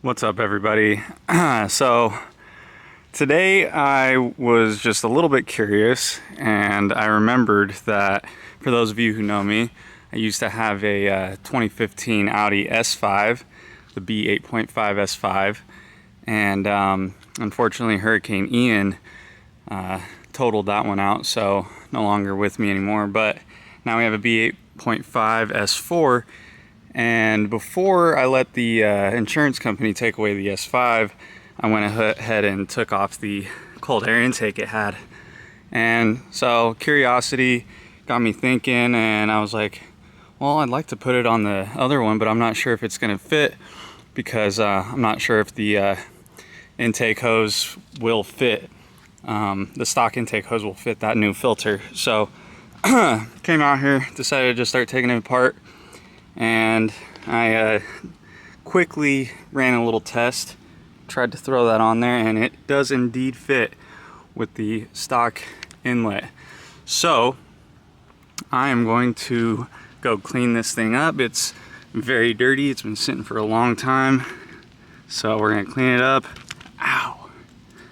What's up, everybody? So today I was just a little bit curious, and I remembered that, for those of you who know me, I used to have a 2015 Audi S4, the B8.5 S4, and unfortunately Hurricane Ian totaled that one out, so no longer with me anymore. But now we have a B8.5 S4. And before I let the insurance company take away the S5, I went ahead and took off the cold air intake it had. And so curiosity got me thinking, and I was like, well, I'd like to put it on the other one, but I'm not sure if it's going to fit, because I'm not sure if the intake hose will fit. The stock intake hose will fit that new filter. So came out here, decided to just start taking it apart. And I quickly ran a little test, tried to throw that on there, and it does indeed fit with the stock inlet. So I am going to go clean this thing up. It's very dirty, it's been sitting for a long time, so we're gonna clean it up. Ow,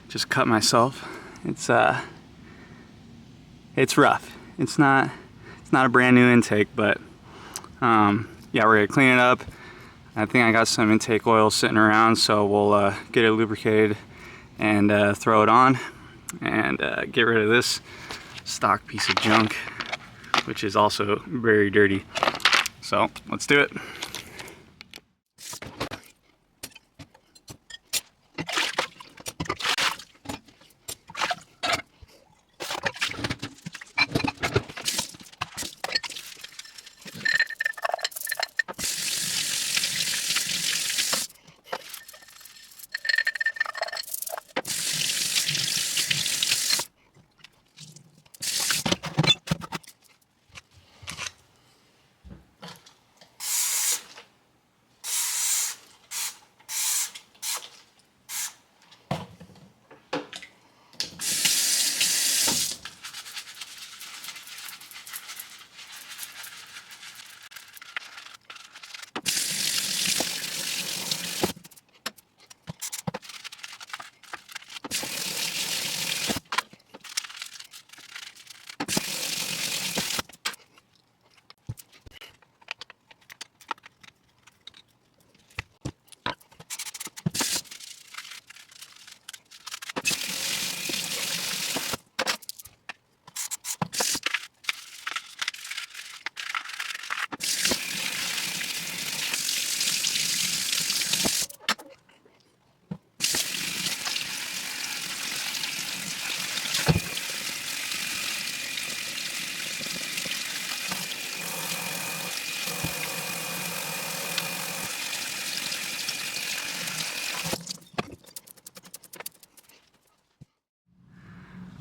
just cut myself. It's rough. It's not a brand new intake, but yeah, we're gonna clean it up. I think I got some intake oil sitting around, so we'll get it lubricated and throw it on, and get rid of this stock piece of junk, which is also very dirty. So let's do it.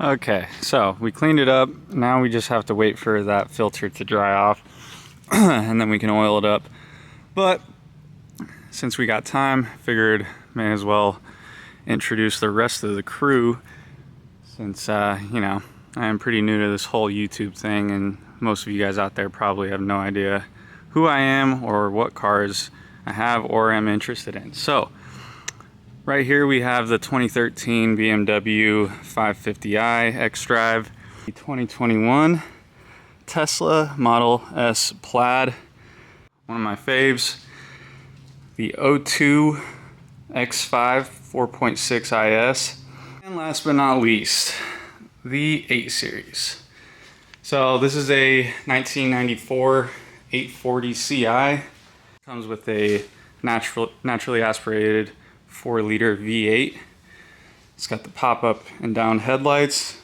Okay, so we cleaned it up. Now we just have to wait for that filter to dry off and then we can oil it up. But since we got time, figured may as well introduce the rest of the crew, since you know, I am pretty new to this whole YouTube thing, and most of you guys out there probably have no idea who I am or what cars I have or am interested in. So right here we have the 2013 BMW 550i xDrive, the 2021 Tesla Model S Plaid, one of my faves, the 02 X5 4.6 IS, and last but not least, the 8 Series. So this is a 1994 840 Ci. Comes with a naturally aspirated 4-liter V8. It's got the pop-up and down headlights.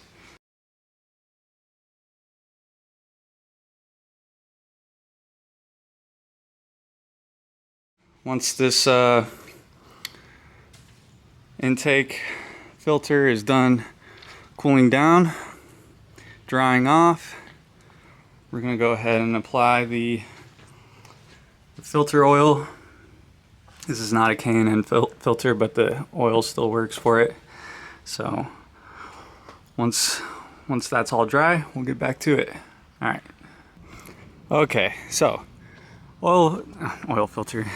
Once this intake filter is done cooling down, drying off, we're going to go ahead and apply the filter oil. This is not a K&N filter, but the oil still works for it. So once that's all dry, we'll get back to it. All right. Okay, so oil filter.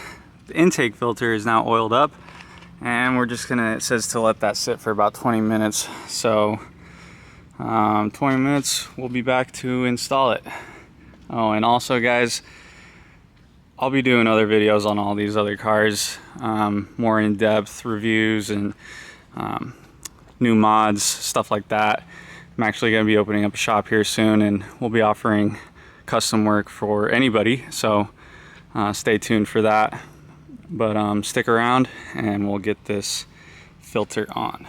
The intake filter is now oiled up, and we're just gonna, it says to let that sit for about 20 minutes. So 20 minutes, we'll be back to install it. Oh, and also guys, I'll be doing other videos on all these other cars, more in-depth reviews and new mods, stuff like that. I'm actually going to be opening up a shop here soon, and we'll be offering custom work for anybody, so stay tuned for that. But stick around and we'll get this filter on.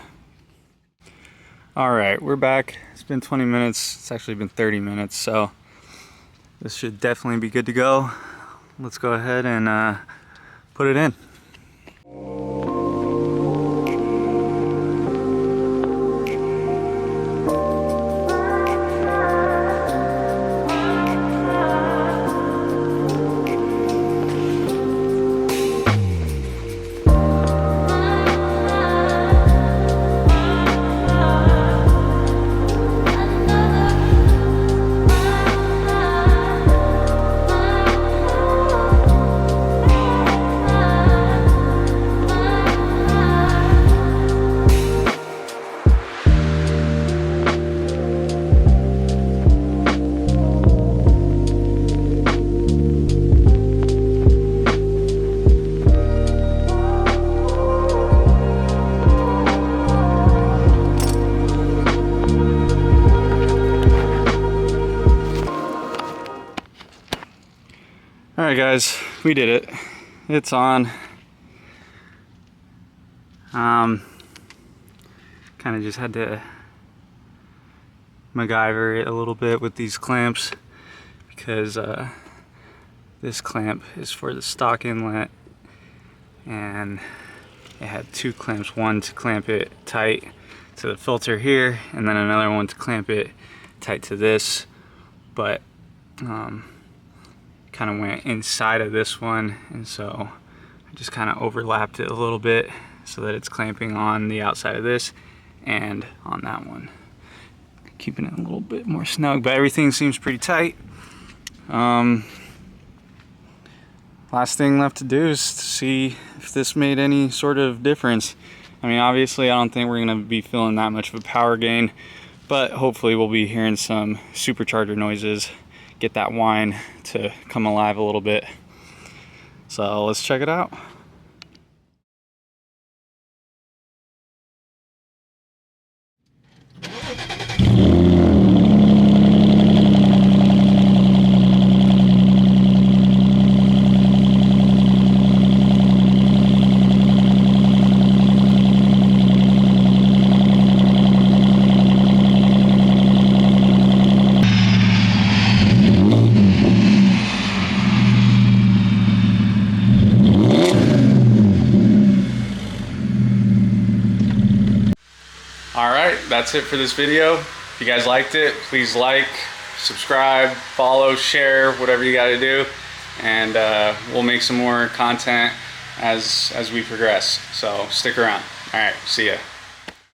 Alright, we're back. It's been 20 minutes. It's actually been 30 minutes, so this should definitely be good to go. Let's go ahead and put it in. Alright guys, we did it. It's on. Kind of just had to MacGyver it a little bit with these clamps, because this clamp is for the stock inlet, and it had two clamps, one to clamp it tight to the filter here, and then another one to clamp it tight to this, but kind of went inside of this one, and so I just kind of overlapped it a little bit so that it's clamping on the outside of this and on that one, keeping it a little bit more snug, but everything seems pretty tight. Last thing left to do is to see if this made any sort of difference. I mean, obviously I don't think we're going to be feeling that much of a power gain, but hopefully we'll be hearing some supercharger noises, get that whine to come alive a little bit. So let's check it out. Alright, that's it for this video. If you guys liked it, please like, subscribe, follow, share, whatever you gotta do, and we'll make some more content as we progress. So stick around. Alright, see ya.